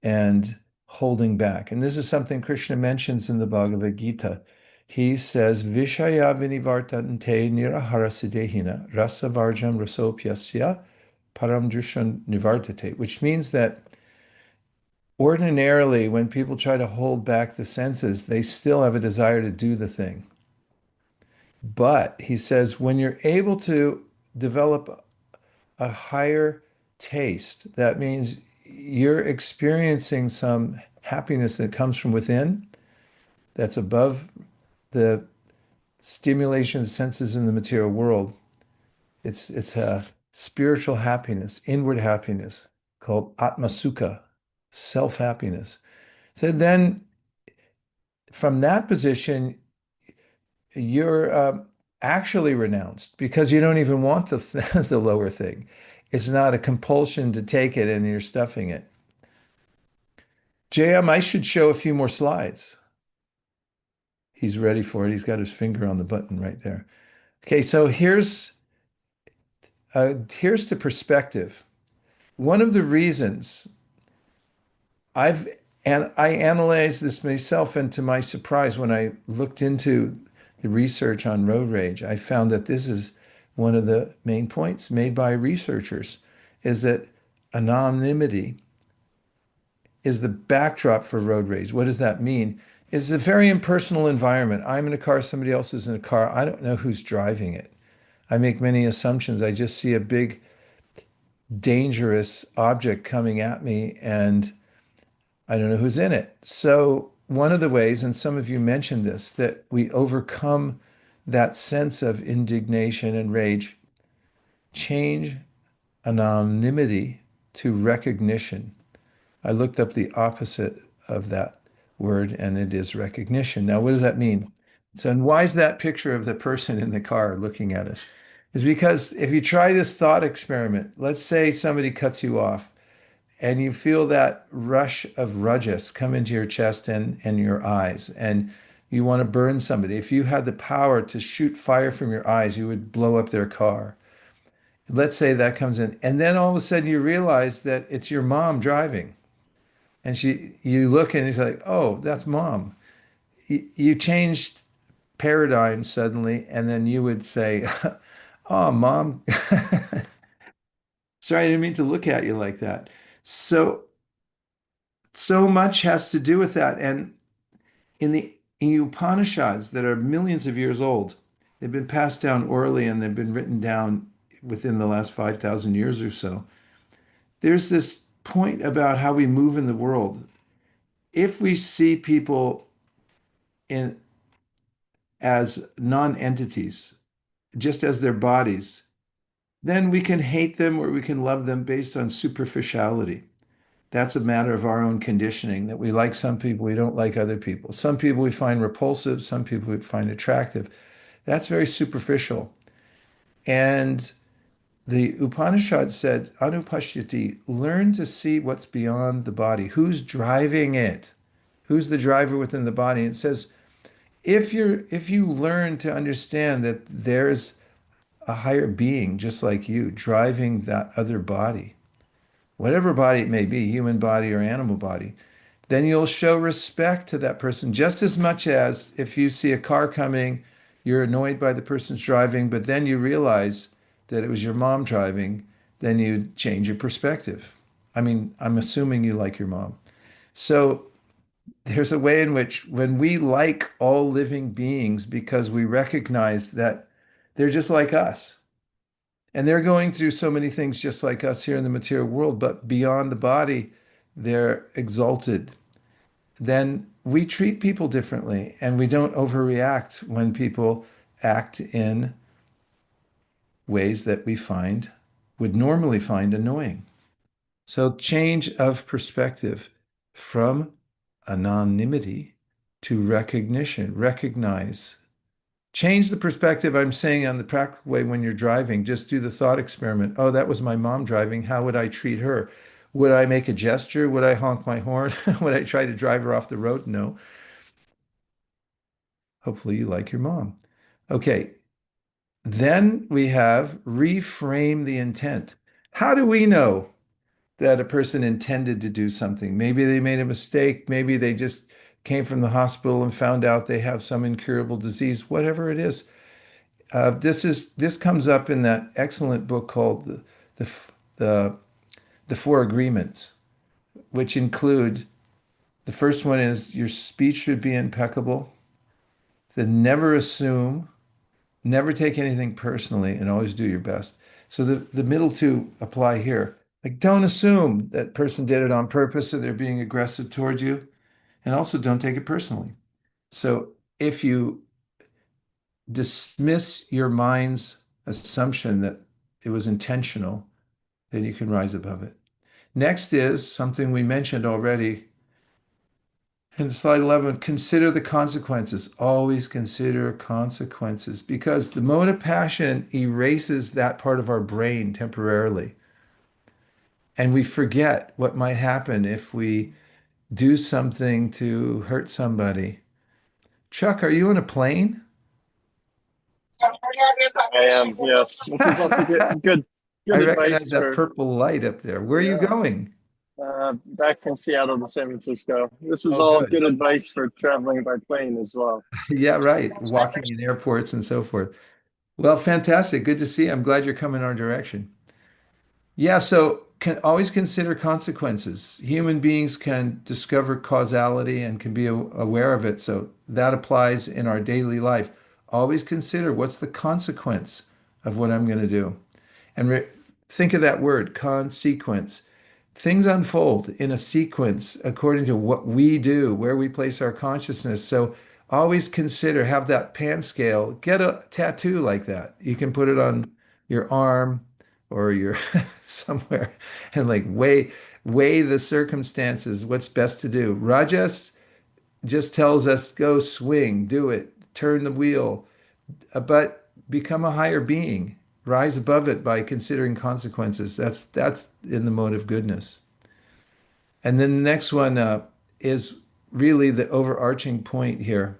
[SPEAKER 2] and holding back. And this is something Krishna mentions in the Bhagavad Gita. He says, Vishaya vinivartante niraharasiddhina rasavarjam rasopyasya param drishyan nivartate, which means that ordinarily when people try to hold back the senses, they still have a desire to do the thing. But he says, when you're able to develop a higher taste, that means you're experiencing some happiness that comes from within, that's above the stimulation of senses in the material world. It's a spiritual happiness, inward happiness called Atma Sukha, self-happiness. So then from that position, you're actually renounced because you don't even want the lower thing. It's not a compulsion to take it and you're stuffing it. JM, I should show a few more slides. He's ready for it. He's got his finger on the button right there. Okay, so here's the perspective. One of the reasons I analyzed this myself, and to my surprise, when I looked into the research on road rage, I found that this is one of the main points made by researchers, is that anonymity is the backdrop for road rage. What does that mean? It's a very impersonal environment. I'm in a car, somebody else is in a car. I don't know who's driving it. I make many assumptions. I just see a big, dangerous object coming at me, and I don't know who's in it. So one of the ways, and some of you mentioned this, that we overcome that sense of indignation and rage, change anonymity to recognition. I looked up the opposite of that word, and it is recognition. Now, what does that mean? So, and why is that picture of the person in the car looking at us? Is because if you try this thought experiment, let's say somebody cuts you off and you feel that rush of rajas come into your chest and your eyes, and you want to burn somebody. If you had the power to shoot fire from your eyes, you would blow up their car. Let's say that comes in, and then all of a sudden you realize that it's your mom driving, and you look and it's like, oh, that's mom. You changed paradigm suddenly, and then you would say, oh, mom, sorry, I didn't mean to look at you like that. So much has to do with that. And in the Upanishads that are millions of years old, they've been passed down orally and they've been written down within the last 5,000 years or so. There's this point about how we move in the world. If we see people in as non-entities, just as their bodies, then we can hate them or we can love them based on superficiality. That's a matter of our own conditioning, that we like some people, we don't like other people. Some people we find repulsive, some people we find attractive. That's very superficial. And the Upanishad said, Anupashyati, learn to see what's beyond the body. Who's driving it? Who's the driver within the body? And it says, if you learn to understand that there's a higher being just like you driving that other body, whatever body it may be, human body or animal body, then you'll show respect to that person just as much as if you see a car coming, you're annoyed by the person's driving, but then you realize that it was your mom driving, then you change your perspective. I mean, I'm assuming you like your mom. So there's a way in which when we like all living beings because we recognize that they're just like us and they're going through so many things just like us here in the material world, but beyond the body, they're exalted. Then we treat people differently and we don't overreact when people act in ways that we would normally find annoying. So change of perspective from anonymity to recognition, recognize. Change the perspective, I'm saying, on the practical way when you're driving. Just do the thought experiment. Oh, that was my mom driving. How would I treat her? Would I make a gesture? Would I honk my horn? Would I try to drive her off the road? No. Hopefully you like your mom. Okay. Then we have reframe the intent. How do we know that a person intended to do something? Maybe they made a mistake. Maybe they just came from the hospital and found out they have some incurable disease, whatever it is. This comes up in that excellent book called the the Four Agreements, which include the first one is your speech should be impeccable. Then never assume, never take anything personally, and always do your best. So the middle two apply here. Like, don't assume that person did it on purpose or they're being aggressive towards you, and also don't take it personally. So if you dismiss your mind's assumption that it was intentional, then you can rise above it. Next is something we mentioned already in slide 11, consider the consequences. Always consider consequences because the mode of passion erases that part of our brain temporarily. And we forget what might happen if we do something to hurt somebody. Chuck, are you on a plane?
[SPEAKER 8] I am, yes. This is also good
[SPEAKER 2] I recognize
[SPEAKER 8] advice
[SPEAKER 2] that
[SPEAKER 8] for
[SPEAKER 2] purple light up there. Where are you going?
[SPEAKER 8] back from Seattle to San Francisco. This is
[SPEAKER 2] Oh,
[SPEAKER 8] all
[SPEAKER 2] good.
[SPEAKER 8] good advice for traveling by plane as well.
[SPEAKER 2] Yeah, right. Walking in airports and so forth. Well, fantastic. Good to see you. I'm glad you're coming our direction. Yeah, so can always consider consequences. Human beings can discover causality and can be aware of it. So that applies in our daily life. Always consider what's the consequence of what I'm going to do. And think of that word, consequence. Things unfold in a sequence according to what we do, where we place our consciousness. So always consider, have that pan scale, get a tattoo like that. You can put it on your arm or your somewhere and like weigh the circumstances, what's best to do. Rajas just tells us go swing, do it, turn the wheel, but become a higher being. Rise above it by considering consequences. That's in the mode of goodness. And then the next one is really the overarching point here.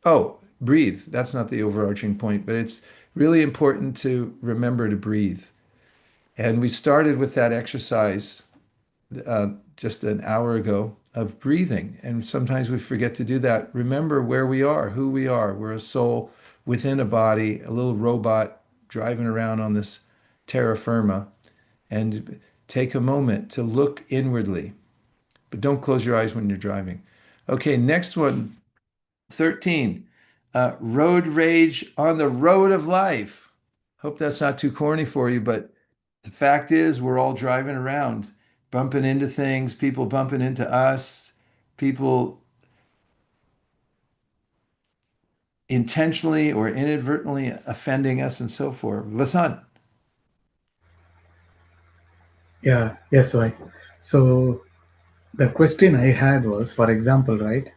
[SPEAKER 2] Oh, breathe. That's not the overarching point, but it's really important to remember to breathe. And we started with that exercise just an hour ago of breathing. And sometimes we forget to do that. Remember where we are, who we are. We're a soul within a body, a little robot driving around on this terra firma. And take a moment to look inwardly, but don't close your eyes when you're driving. Okay, next one, 13. Road rage on the road of life. Hope that's not too corny for you, but the fact is, we're all driving around, bumping into things, people bumping into us, people intentionally or inadvertently offending us and so forth. Vasant.
[SPEAKER 9] Yeah, yes, Vice. So the question I had was, for example, right?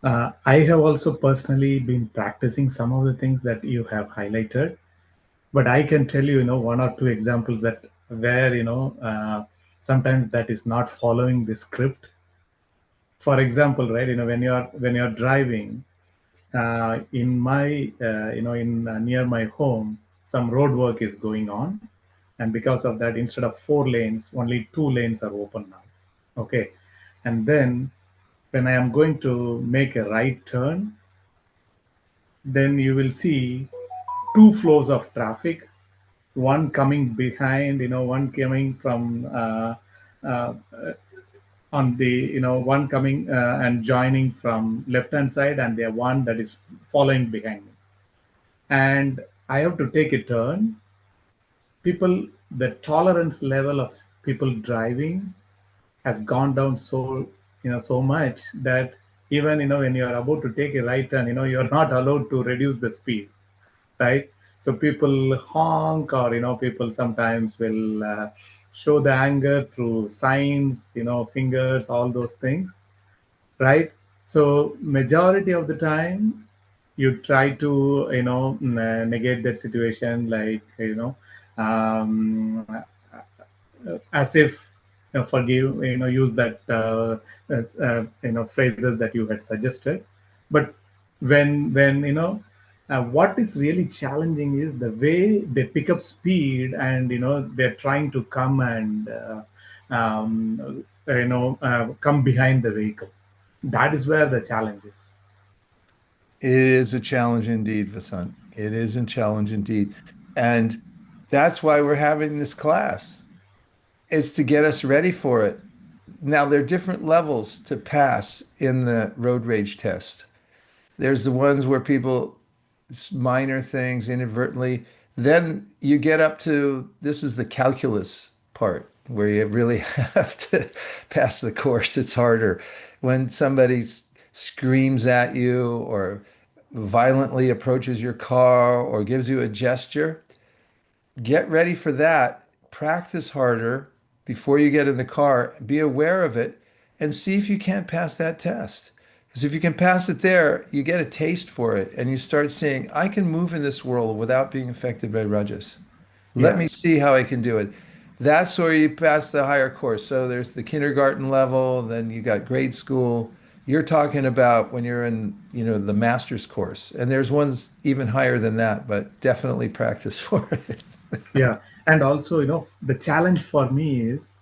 [SPEAKER 9] I have also personally been practicing some of the things that you have highlighted, but I can tell you, one or two examples that where, sometimes that is not following the script. For example, right, when you're driving, in my, in near my home, some road work is going on, and because of that, instead of 4 lanes, only 2 lanes are open now. Okay, and then when I am going to make a right turn, then you will see two flows of traffic, one coming behind, one coming from uh, on the, one coming and joining from left hand side, and the one that is following behind me. And I have to take a turn. People, the tolerance level of people driving has gone down so much that even, when you are about to take a right turn, you're not allowed to reduce the speed, right? So people honk, or people sometimes will show the anger through signs, fingers, all those things, right? So majority of the time you try to, negate that situation, like, as if, forgive, use that phrases that you had suggested. But when what is really challenging is the way they pick up speed, and they're trying to come and come behind the vehicle. That is where the challenge is.
[SPEAKER 2] It is a challenge indeed, Vasant. It is a challenge indeed. And that's why we're having this class, is to get us ready for it. Now, there are different levels to pass in the road rage test. There's the ones where people, minor things inadvertently. Then you get up to, this is the calculus part, where you really have to pass the course. It's harder. When somebody screams at you or violently approaches your car or gives you a gesture, get ready for that. Practice harder before you get in the car. Be aware of it and see if you can't pass that test. Because if you can pass it there, you get a taste for it and you start saying, I can move in this world without being affected by rajas. Let
[SPEAKER 9] Yeah.
[SPEAKER 2] me see how I can do it. That's where you pass the higher course. So there's the kindergarten level, then you got grade school. You're talking about when you're in, the master's course. And there's ones even higher than that, but definitely practice for it.
[SPEAKER 9] Yeah, and also, the challenge for me is,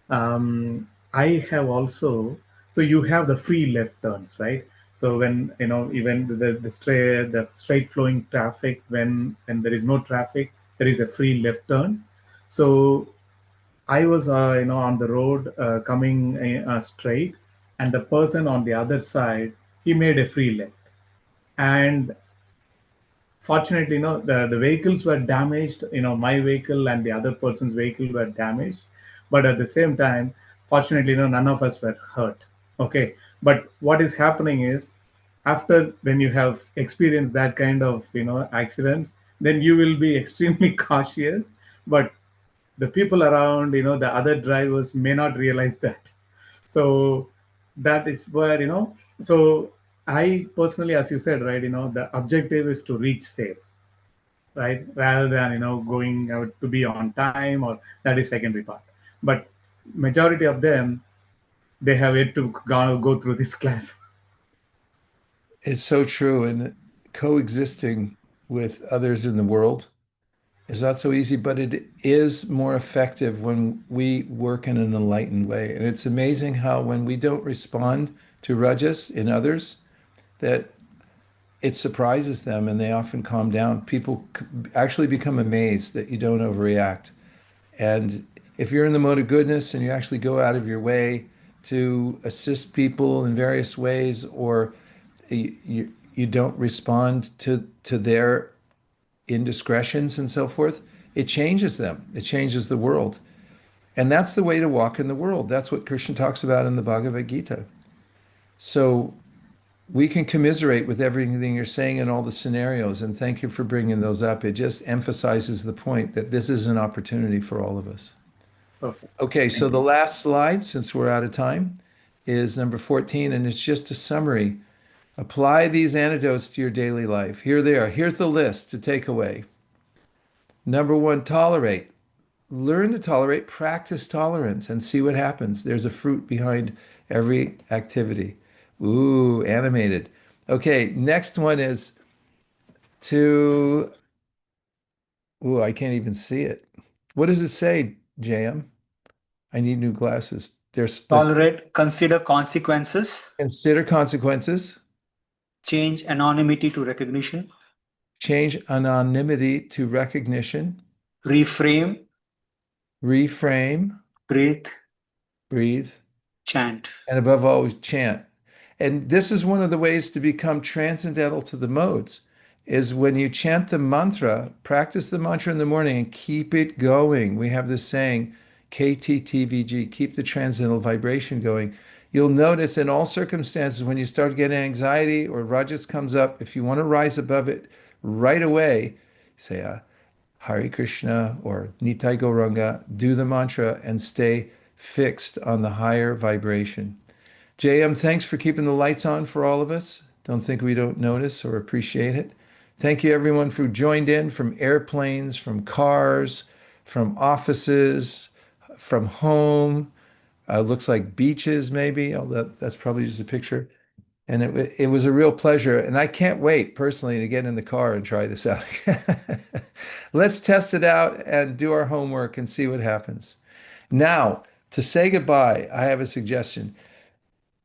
[SPEAKER 9] I have also, so you have the free left turns, right? So when, even the straight flowing traffic, when there is no traffic, there is a free left turn. So I was, on the road, coming straight, and the person on the other side, he made a free left. And fortunately, the vehicles were damaged. My vehicle and the other person's vehicle were damaged, but at the same time, fortunately, none of us were hurt. Okay, but what is happening is, after when you have experienced that kind of, accidents, then you will be extremely cautious. But the people around, the other drivers may not realize that. So that is where, so I personally, as you said, right, the objective is to reach safe, right, rather than, going out to be on time, or that is secondary part. But majority of them, they have yet to go through this class.
[SPEAKER 2] It's so true. And coexisting with others in the world is not so easy, but it is more effective when we work in an enlightened way. And it's amazing how when we don't respond to rajas in others, that it surprises them and they often calm down. People actually become amazed that you don't overreact. And if you're in the mode of goodness and you actually go out of your way to assist people in various ways, or you don't respond to their indiscretions and so forth, it changes them. It changes the world. And that's the way to walk in the world. That's what Krishna talks about in the Bhagavad Gita. So we can commiserate with everything you're saying in all the scenarios. And thank you for bringing those up. It just emphasizes the point that this is an opportunity for all of us.
[SPEAKER 9] Perfect.
[SPEAKER 2] Okay, so
[SPEAKER 9] Thank
[SPEAKER 2] the
[SPEAKER 9] you.
[SPEAKER 2] last slide, since we're out of time, is number 14, and it's just a summary. Apply these antidotes to your daily life. Here they are. Here's the list to take away. Number 1, tolerate. Learn to tolerate, practice tolerance, and see what happens. There's a fruit behind every activity. Ooh, animated. Okay, next one is to, ooh, I can't even see it. What does it say, JM? I need new glasses. There's the
[SPEAKER 1] Tolerate, consider consequences,
[SPEAKER 2] consider consequences,
[SPEAKER 1] change anonymity to recognition,
[SPEAKER 2] change anonymity to recognition,
[SPEAKER 1] reframe,
[SPEAKER 2] reframe,
[SPEAKER 1] breathe,
[SPEAKER 2] breathe,
[SPEAKER 1] chant.
[SPEAKER 2] and above all, chant. And this is one of the ways to become transcendental to the modes, is when you chant the mantra, practice the mantra in the morning and keep it going. We have this saying, KTTVG, keep the transcendental vibration going. You'll notice in all circumstances, when you start getting anxiety or rajas comes up, if you want to rise above it right away, say Hare Krishna or Nitai Gauranga, do the mantra and stay fixed on the higher vibration. JM, thanks for keeping the lights on for all of us. Don't think we don't notice or appreciate it. Thank you, everyone, who joined in from airplanes, from cars, from offices, from home. Looks like beaches, maybe. Oh, that's probably just a picture. And it was a real pleasure. And I can't wait personally to get in the car and try this out. Let's test it out and do our homework and see what happens. Now, to say goodbye, I have a suggestion.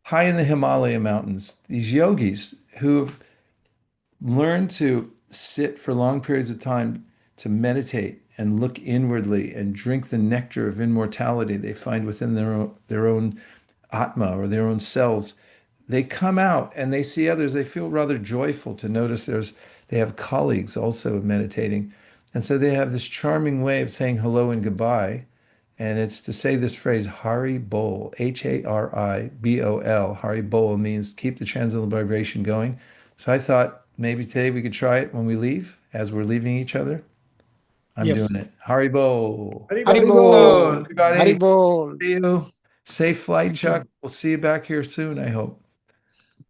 [SPEAKER 2] High in the Himalaya mountains, these yogis who've learned to sit for long periods of time to meditate and look inwardly and drink the nectar of immortality they find within their own Atma or their own selves, they come out and they see others. They feel rather joyful to notice they have colleagues also meditating. And so they have this charming way of saying hello and goodbye. And it's to say this phrase, Hari Bol, Haribol. Hari Bol means keep the transcendental vibration going. So I thought maybe today we could try it when we leave, as we're leaving each other. I'm
[SPEAKER 5] Yes.
[SPEAKER 2] doing it. Hari Bol.
[SPEAKER 5] Haribol.
[SPEAKER 2] Everybody,
[SPEAKER 5] Haribol.
[SPEAKER 2] see you. Safe flight,
[SPEAKER 5] Thank you.
[SPEAKER 2] Chuck. We'll see you back here soon, I hope.